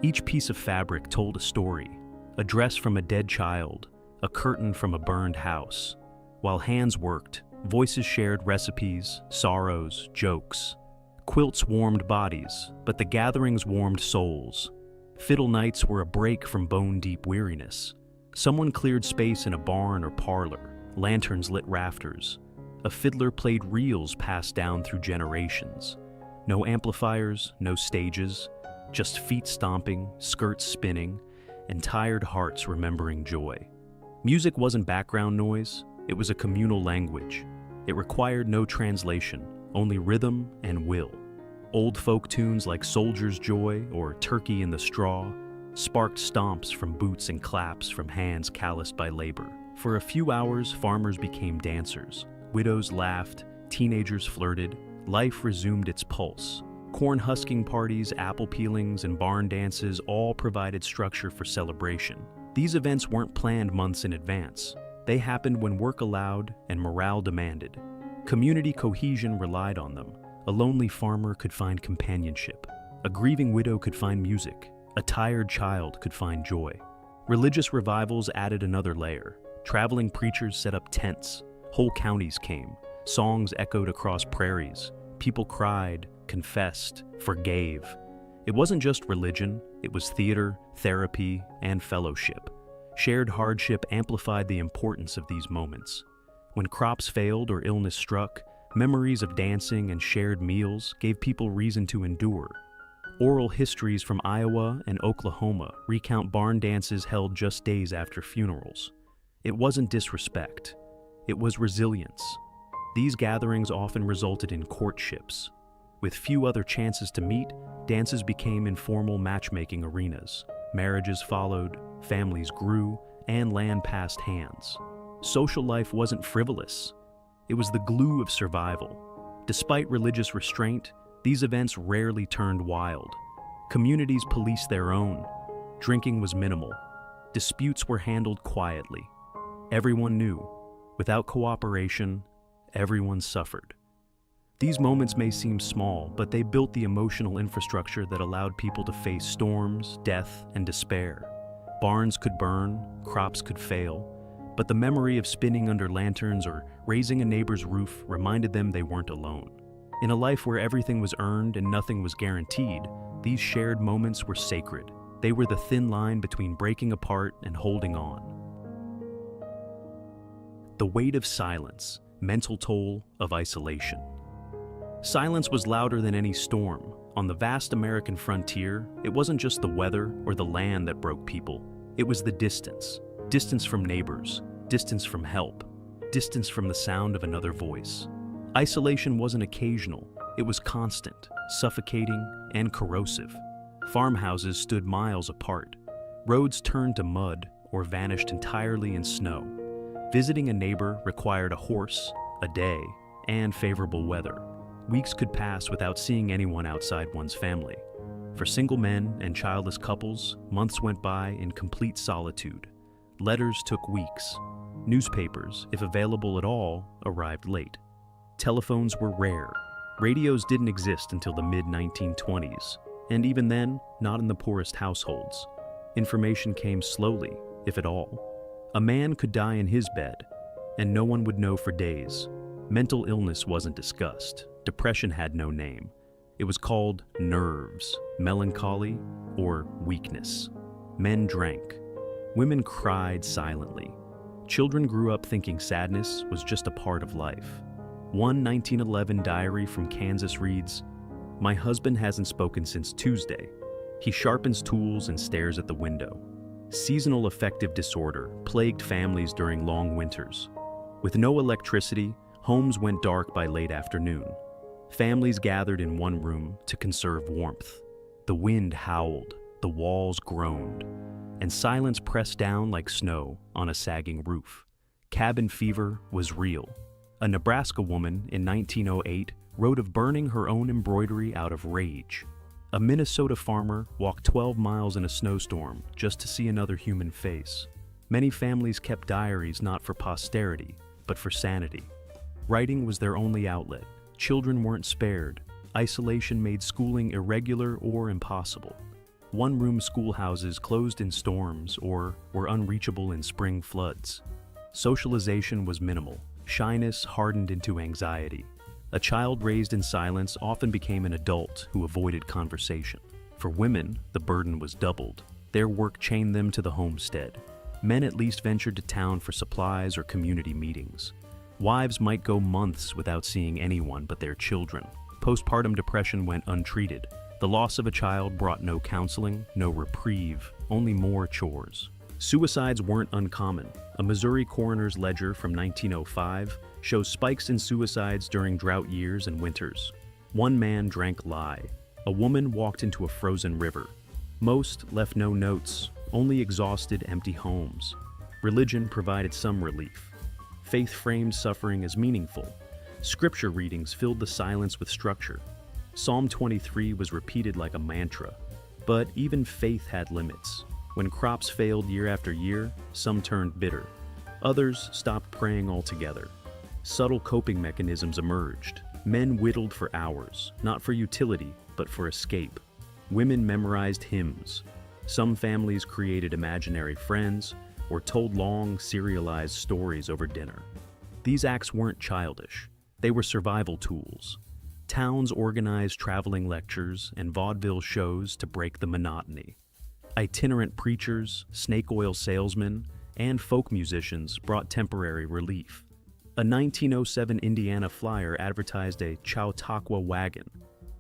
Speaker 1: Each piece of fabric told a story: a dress from a dead child, a curtain from a burned house. While hands worked, voices shared recipes, sorrows, jokes. Quilts warmed bodies, but the gatherings warmed souls. Fiddle nights were a break from bone-deep weariness. Someone cleared space in a barn or parlor. Lanterns lit rafters. A fiddler played reels passed down through generations. No amplifiers, no stages, just feet stomping, skirts spinning, and tired hearts remembering joy. Music wasn't background noise, it was a communal language. It required no translation, only rhythm and will. Old folk tunes like Soldier's Joy or Turkey in the Straw sparked stomps from boots and claps from hands calloused by labor. For a few hours, farmers became dancers. Widows laughed, teenagers flirted, life resumed its pulse. Corn husking parties, apple peelings, and barn dances all provided structure for celebration. These events weren't planned months in advance. They happened when work allowed and morale demanded. Community cohesion relied on them. A lonely farmer could find companionship. A grieving widow could find music. A tired child could find joy. Religious revivals added another layer. Traveling preachers set up tents. Whole counties came. Songs echoed across prairies. People cried, confessed, forgave. It wasn't just religion, it was theater, therapy, and fellowship. Shared hardship amplified the importance of these moments. When crops failed or illness struck, memories of dancing and shared meals gave people reason to endure. Oral histories from Iowa and Oklahoma recount barn dances held just days after funerals. It wasn't disrespect, it was resilience. These gatherings often resulted in courtships. With few other chances to meet, dances became informal matchmaking arenas. Marriages followed, families grew, and land passed hands. Social life wasn't frivolous. It was the glue of survival. Despite religious restraint, these events rarely turned wild. Communities policed their own. Drinking was minimal. Disputes were handled quietly. Everyone knew, without cooperation, everyone suffered. These moments may seem small, but they built the emotional infrastructure that allowed people to face storms, death, and despair. Barns could burn, crops could fail, but the memory of spinning under lanterns or raising a neighbor's roof reminded them they weren't alone. In a life where everything was earned and nothing was guaranteed, these shared moments were sacred. They were the thin line between breaking apart and holding on. The weight of silence, mental toll of isolation. Silence was louder than any storm. On the vast American frontier, it wasn't just the weather or the land that broke people. It was the distance. Distance from neighbors, distance from help, distance from the sound of another voice. Isolation wasn't occasional, it was constant, suffocating, and corrosive. Farmhouses stood miles apart. Roads turned to mud or vanished entirely in snow. Visiting a neighbor required a horse, a day, and favorable weather. Weeks could pass without seeing anyone outside one's family. For single men and childless couples, months went by in complete solitude. Letters took weeks. Newspapers, if available at all, arrived late. Telephones were rare. Radios didn't exist until the mid-1920s, and even then, not in the poorest households. Information came slowly, if at all. A man could die in his bed, and no one would know for days. Mental illness wasn't discussed. Depression had no name. It was called nerves, melancholy, or weakness. Men drank. Women cried silently. Children grew up thinking sadness was just a part of life. One 1911 diary from Kansas reads, "My husband hasn't spoken since Tuesday. He sharpens tools and stares at the window." Seasonal affective disorder plagued families during long winters. With no electricity, homes went dark by late afternoon. Families gathered in one room to conserve warmth. The wind howled, the walls groaned, and silence pressed down like snow on a sagging roof. Cabin fever was real. A Nebraska woman in 1908 wrote of burning her own embroidery out of rage. A Minnesota farmer walked 12 miles in a snowstorm just to see another human face. Many families kept diaries not for posterity, but for sanity. Writing was their only outlet. Children weren't spared. Isolation made schooling irregular or impossible. One-room schoolhouses closed in storms or were unreachable in spring floods. Socialization was minimal. Shyness hardened into anxiety. A child raised in silence often became an adult who avoided conversation. For women, the burden was doubled. Their work chained them to the homestead. Men at least ventured to town for supplies or community meetings. Wives might go months without seeing anyone but their children. Postpartum depression went untreated. The loss of a child brought no counseling, no reprieve, only more chores. Suicides weren't uncommon. A Missouri coroner's ledger from 1905 shows spikes in suicides during drought years and winters. One man drank lye. A woman walked into a frozen river. Most left no notes, only exhausted, empty homes. Religion provided some relief. Faith framed suffering as meaningful. Scripture readings filled the silence with structure. Psalm 23 was repeated like a mantra. But even faith had limits. When crops failed year after year, some turned bitter. Others stopped praying altogether. Subtle coping mechanisms emerged. Men whittled for hours, not for utility, but for escape. Women memorized hymns. Some families created imaginary friends or told long, serialized stories over dinner. These acts weren't childish. They were survival tools. Towns organized traveling lectures and vaudeville shows to break the monotony. Itinerant preachers, snake oil salesmen, and folk musicians brought temporary relief. A 1907 Indiana Flyer advertised a Chautauqua wagon,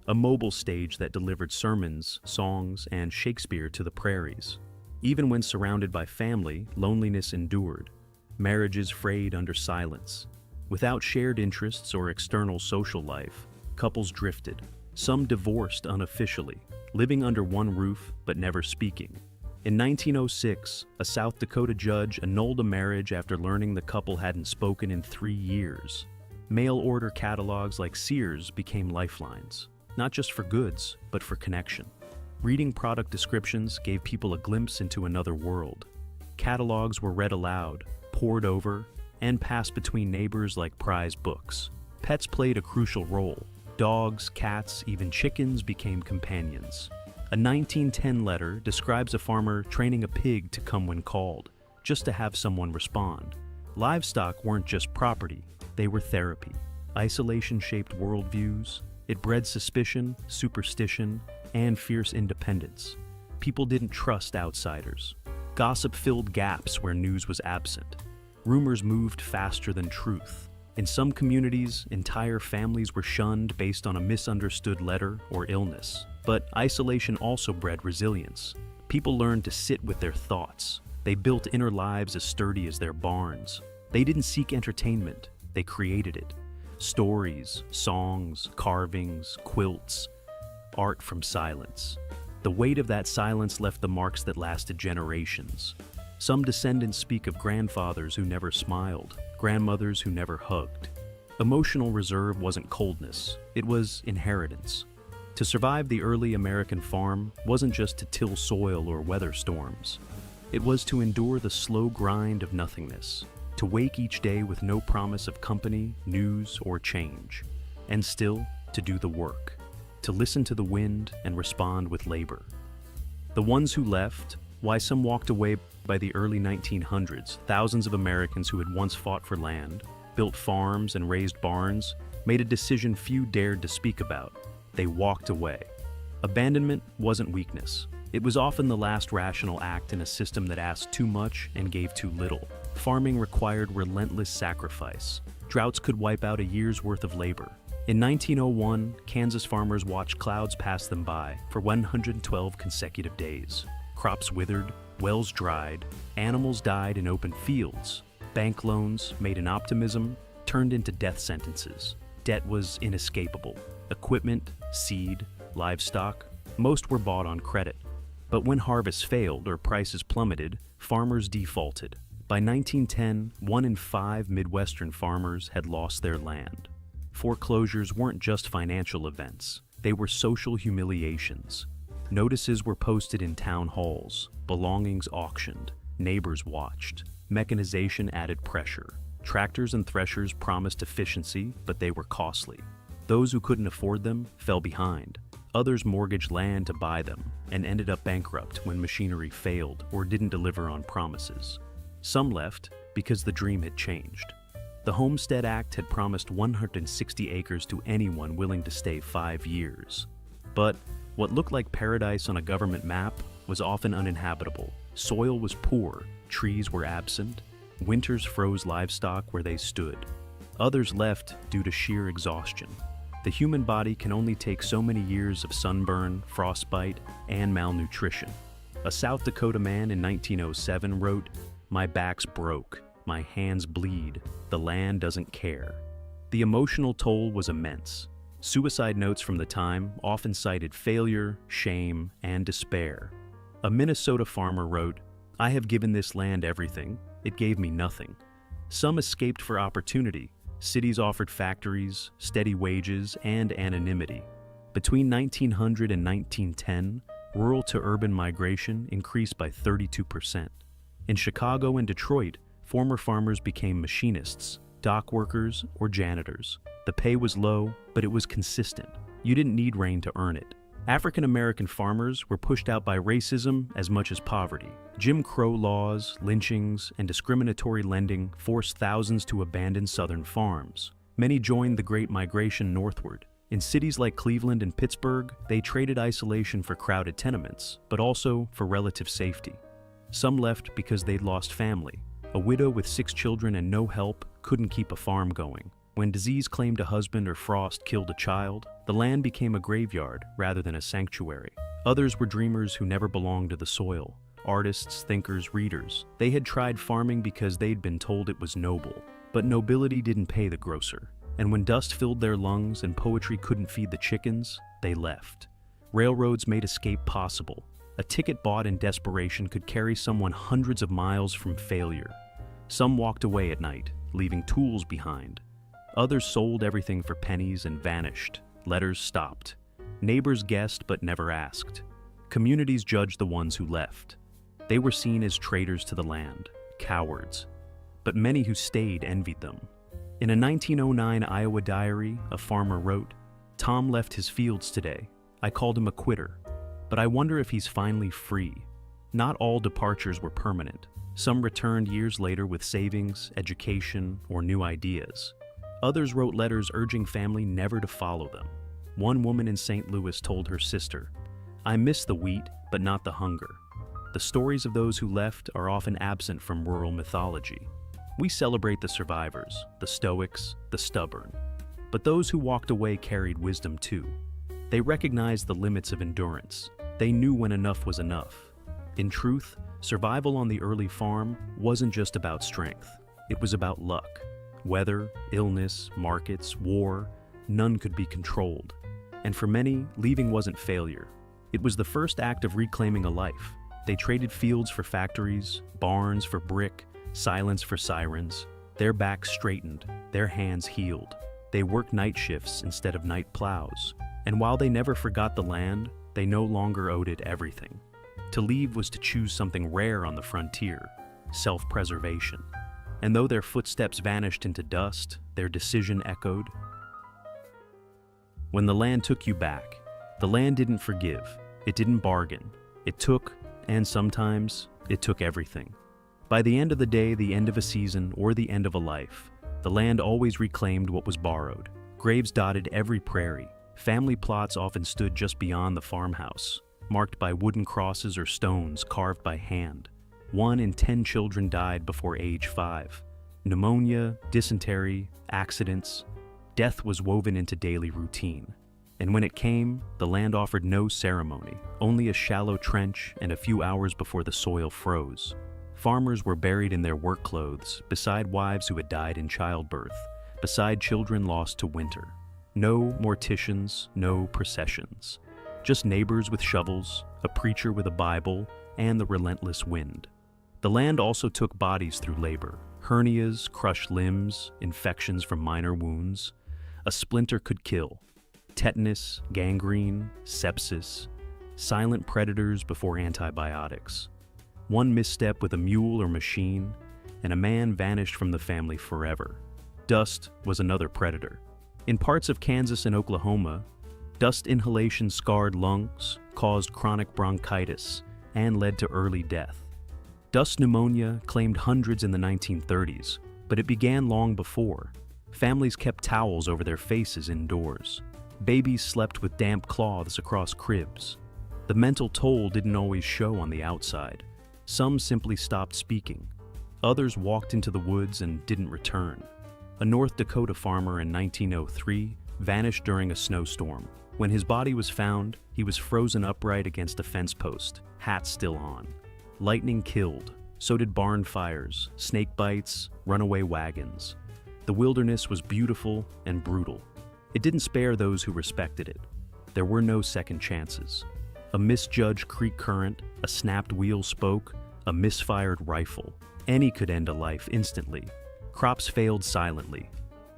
Speaker 1: a mobile stage that delivered sermons, songs, and Shakespeare to the prairies. Even when surrounded by family, loneliness endured. Marriages frayed under silence. Without shared interests or external social life, couples drifted. Some divorced unofficially, living under one roof but never speaking. In 1906, a South Dakota judge annulled a marriage after learning the couple hadn't spoken in 3 years. Mail-order catalogs like Sears became lifelines, not just for goods, but for connection. Reading product descriptions gave people a glimpse into another world. Catalogs were read aloud, pored over, and passed between neighbors like prize books. Pets played a crucial role. Dogs, cats, even chickens became companions. A 1910 letter describes a farmer training a pig to come when called, just to have someone respond. Livestock weren't just property, they were therapy. Isolation shaped worldviews. It bred suspicion, superstition, and fierce independence. People didn't trust outsiders. Gossip filled gaps where news was absent. Rumors moved faster than truth. In some communities, entire families were shunned based on a misunderstood letter or illness. But isolation also bred resilience. People learned to sit with their thoughts. They built inner lives as sturdy as their barns. They didn't seek entertainment, they created it. Stories, songs, carvings, quilts, art from silence. The weight of that silence left the marks that lasted generations. Some descendants speak of grandfathers who never smiled, grandmothers who never hugged. Emotional reserve wasn't coldness, it was inheritance. To survive the early American farm wasn't just to till soil or weather storms. It was to endure the slow grind of nothingness, to wake each day with no promise of company, news, or change, and still to do the work, to listen to the wind and respond with labor. The ones who left, why some walked away by the early 1900s, thousands of Americans who had once fought for land, built farms and raised barns, made a decision few dared to speak about. They walked away. Abandonment wasn't weakness. It was often the last rational act in a system that asked too much and gave too little. Farming required relentless sacrifice. Droughts could wipe out a year's worth of labor. In 1901, Kansas farmers watched clouds pass them by for 112 consecutive days. Crops withered, wells dried, animals died in open fields. Bank loans, made in optimism, turned into death sentences. Debt was inescapable. Equipment, seed, livestock, most were bought on credit. But when harvests failed or prices plummeted, farmers defaulted. By 1910, 1 in 5 Midwestern farmers had lost their land. Foreclosures weren't just financial events, they were social humiliations. Notices were posted in town halls, belongings auctioned, neighbors watched. Mechanization added pressure. Tractors and threshers promised efficiency, but they were costly. Those who couldn't afford them fell behind. Others mortgaged land to buy them and ended up bankrupt when machinery failed or didn't deliver on promises. Some left because the dream had changed. The Homestead Act had promised 160 acres to anyone willing to stay 5 years. But what looked like paradise on a government map was often uninhabitable. Soil was poor, trees were absent, winters froze livestock where they stood. Others left due to sheer exhaustion. The human body can only take so many years of sunburn, frostbite, and malnutrition. A South Dakota man in 1907 wrote, "My back's broke, my hands bleed, the land doesn't care." The emotional toll was immense. Suicide notes from the time often cited failure, shame, and despair. A Minnesota farmer wrote, "I have given this land everything, it gave me nothing." Some escaped for opportunity. Cities offered factories, steady wages, and anonymity. Between 1900 and 1910, rural to urban migration increased by 32%. In Chicago and Detroit, former farmers became machinists, dock workers, or janitors. The pay was low, but it was consistent. You didn't need rain to earn it. African American farmers were pushed out by racism as much as poverty. Jim Crow laws, lynchings, and discriminatory lending forced thousands to abandon southern farms. Many joined the Great Migration northward. In cities like Cleveland and Pittsburgh, they traded isolation for crowded tenements, but also for relative safety. Some left because they'd lost family. A widow with 6 children and no help couldn't keep a farm going. When disease claimed a husband or frost killed a child, the land became a graveyard rather than a sanctuary. Others were dreamers who never belonged to the soil. Artists, thinkers, readers. They had tried farming because they'd been told it was noble. But nobility didn't pay the grocer. And when dust filled their lungs and poetry couldn't feed the chickens, they left. Railroads made escape possible. A ticket bought in desperation could carry someone hundreds of miles from failure. Some walked away at night, leaving tools behind. Others sold everything for pennies and vanished. Letters stopped. Neighbors guessed but never asked. Communities judged the ones who left. They were seen as traitors to the land, cowards. But many who stayed envied them. In a 1909 Iowa diary, a farmer wrote, "Tom left his fields today. I called him a quitter. But I wonder if he's finally free." Not all departures were permanent. Some returned years later with savings, education, or new ideas. Others wrote letters urging family never to follow them. One woman in St. Louis told her sister, "I miss the wheat, but not the hunger." The stories of those who left are often absent from rural mythology. We celebrate the survivors, the stoics, the stubborn. But those who walked away carried wisdom too. They recognized the limits of endurance. They knew when enough was enough. In truth, survival on the early farm wasn't just about strength. It was about luck. Weather, illness, markets, war, none could be controlled. And for many, leaving wasn't failure. It was the first act of reclaiming a life. They traded fields for factories, barns for brick, silence for sirens. Their backs straightened, their hands healed. They worked night shifts instead of night plows. And while they never forgot the land, they no longer owed it everything. To leave was to choose something rare on the frontier, self-preservation. And though their footsteps vanished into dust, their decision echoed. When the land took you back, the land didn't forgive, it didn't bargain. It took, and sometimes, it took everything. By the end of the day, the end of a season, or the end of a life, the land always reclaimed what was borrowed. Graves dotted every prairie. Family plots often stood just beyond the farmhouse, marked by wooden crosses or stones carved by hand. 1 in 10 children died before age 5. Pneumonia, dysentery, accidents. Death was woven into daily routine. And when it came, the land offered no ceremony, only a shallow trench and a few hours before the soil froze. Farmers were buried in their work clothes, beside wives who had died in childbirth, beside children lost to winter. No morticians, no processions. Just neighbors with shovels, a preacher with a Bible, and the relentless wind. The land also took bodies through labor. Hernias, crushed limbs, infections from minor wounds. A splinter could kill. Tetanus, gangrene, sepsis. Silent predators before antibiotics. One misstep with a mule or machine, and a man vanished from the family forever. Dust was another predator. In parts of Kansas and Oklahoma, dust inhalation scarred lungs, caused chronic bronchitis, and led to early death. Dust pneumonia claimed hundreds in the 1930s, but it began long before. Families kept towels over their faces indoors. Babies slept with damp cloths across cribs. The mental toll didn't always show on the outside. Some simply stopped speaking. Others walked into the woods and didn't return. A North Dakota farmer in 1903 vanished during a snowstorm. When his body was found, he was frozen upright against a fence post, hat still on. Lightning killed, so did barn fires, snake bites, runaway wagons. The wilderness was beautiful and brutal. It didn't spare those who respected it. There were no second chances. A misjudged creek current, a snapped wheel spoke, a misfired rifle. Any could end a life instantly. Crops failed silently.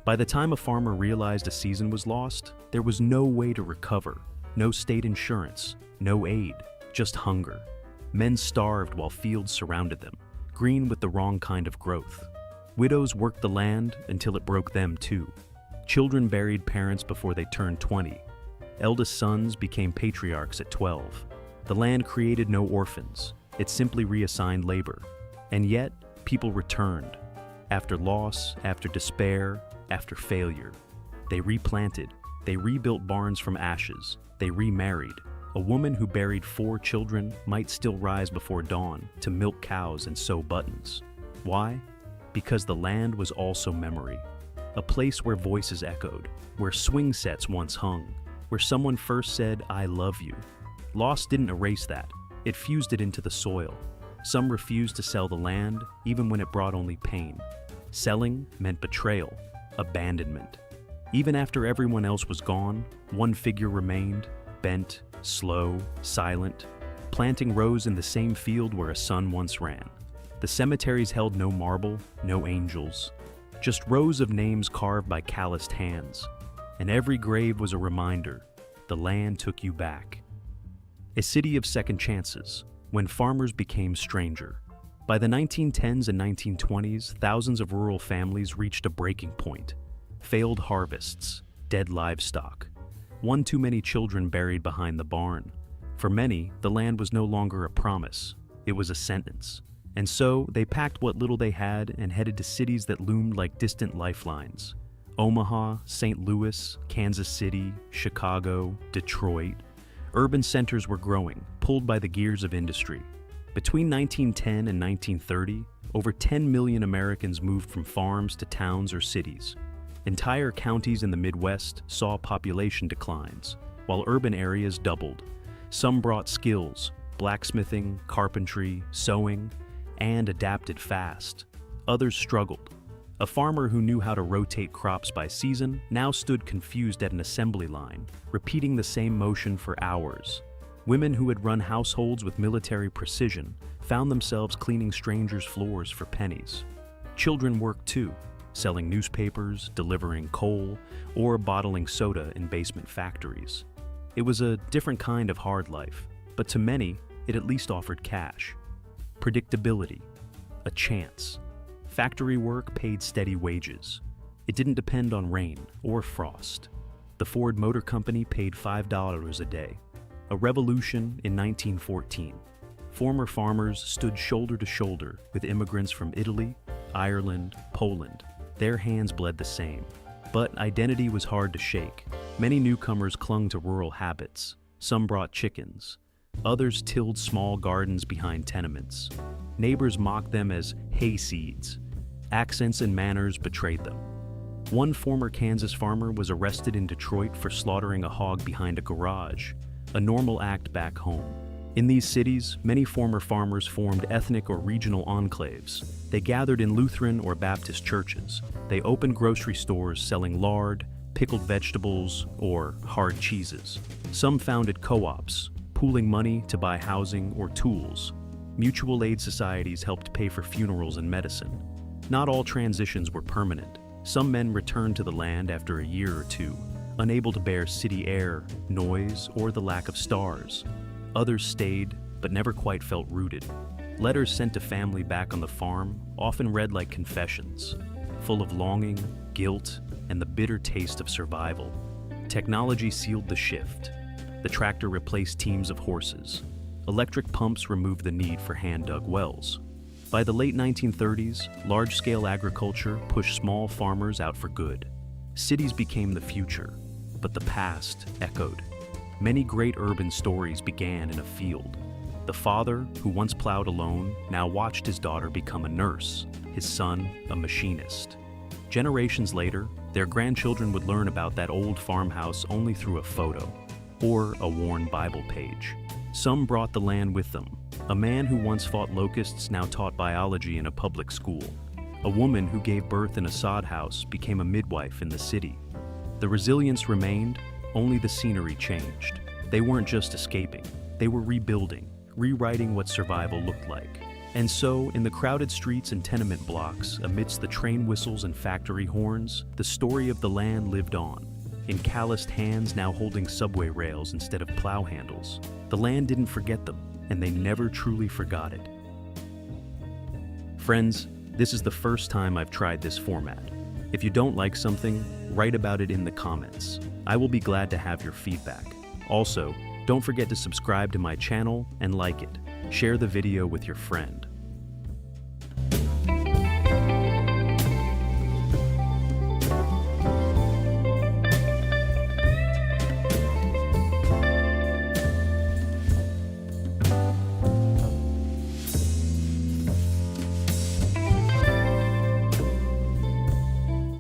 Speaker 1: By the time a farmer realized a season was lost, there was no way to recover. No state insurance, no aid, just hunger. Men starved while fields surrounded them. green with the wrong kind of growth. Widows worked the land until it broke them too. Children buried parents before they turned 20. Eldest sons became patriarchs at 12. The land created no orphans. It simply reassigned labor. And yet, people returned. After loss, after despair, after failure. They replanted. They rebuilt barns from ashes. They remarried. A woman who buried 4 children might still rise before dawn to milk cows and sew buttons. Why? Because the land was also memory. A place where voices echoed, where swing sets once hung, where someone first said, "I love you." Loss didn't erase that. It fused it into the soil. Some refused to sell the land, even when it brought only pain. Selling meant betrayal, abandonment. Even after everyone else was gone, one figure remained, bent, slow, silent, planting rows in the same field where a son once ran. The cemeteries held no marble, no angels, just rows of names carved by calloused hands. And every grave was a reminder, the land took you back. A city of second chances, when farmers became stranger. By the 1910s and 1920s, thousands of rural families reached a breaking point. Failed harvests, dead livestock, one too many children buried behind the barn. For many, the land was no longer a promise, it was a sentence. And so, they packed what little they had and headed to cities that loomed like distant lifelines. Omaha, St. Louis, Kansas City, Chicago, Detroit. Urban centers were growing, pulled by the gears of industry. Between 1910 and 1930, over 10 million Americans moved from farms to towns or cities. Entire counties in the Midwest saw population declines, while urban areas doubled. Some brought skills, blacksmithing, carpentry, sewing, and adapted fast. Others struggled. A farmer who knew how to rotate crops by season now stood confused at an assembly line, repeating the same motion for hours. Women who had run households with military precision found themselves cleaning strangers' floors for pennies. Children worked too, selling newspapers, delivering coal, or bottling soda in basement factories. It was a different kind of hard life, but to many, it at least offered cash. Predictability, a chance. Factory work paid steady wages. It didn't depend on rain or frost. The Ford Motor Company paid $5 a day. A revolution in 1914. Former farmers stood shoulder to shoulder with immigrants from Italy, Ireland, Poland. Their hands bled the same. But identity was hard to shake. Many newcomers clung to rural habits. Some brought chickens. Others tilled small gardens behind tenements. Neighbors mocked them as hayseeds. Accents and manners betrayed them. One former Kansas farmer was arrested in Detroit for slaughtering a hog behind a garage, a normal act back home. In these cities, many former farmers formed ethnic or regional enclaves. They gathered in Lutheran or Baptist churches. They opened grocery stores selling lard, pickled vegetables, or hard cheeses. Some founded co-ops, pooling money to buy housing or tools. Mutual aid societies helped pay for funerals and medicine. Not all transitions were permanent. Some men returned to the land after a year or two, unable to bear city air, noise, or the lack of stars. Others stayed, but never quite felt rooted. Letters sent to family back on the farm often read like confessions, full of longing, guilt, and the bitter taste of survival. Technology sealed the shift. The tractor replaced teams of horses. Electric pumps removed the need for hand-dug wells. By the late 1930s, large-scale agriculture pushed small farmers out for good. Cities became the future, but the past echoed. Many great urban stories began in a field. The father, who once plowed alone, now watched his daughter become a nurse, his son a machinist. Generations later, their grandchildren would learn about that old farmhouse only through a photo or a worn Bible page. Some brought the land with them. A man who once fought locusts now taught biology in a public school. A woman who gave birth in a sod house became a midwife in the city. The resilience remained, only the scenery changed. They weren't just escaping, they were rebuilding, rewriting what survival looked like. And so, in the crowded streets and tenement blocks, amidst the train whistles and factory horns, the story of the land lived on. In calloused hands now holding subway rails instead of plow handles. The land didn't forget them, and they never truly forgot it. Friends, this is the first time I've tried this format. If you don't like something, write about it in the comments. I will be glad to have your feedback. Also, don't forget to subscribe to my channel and like it. Share the video with your friend.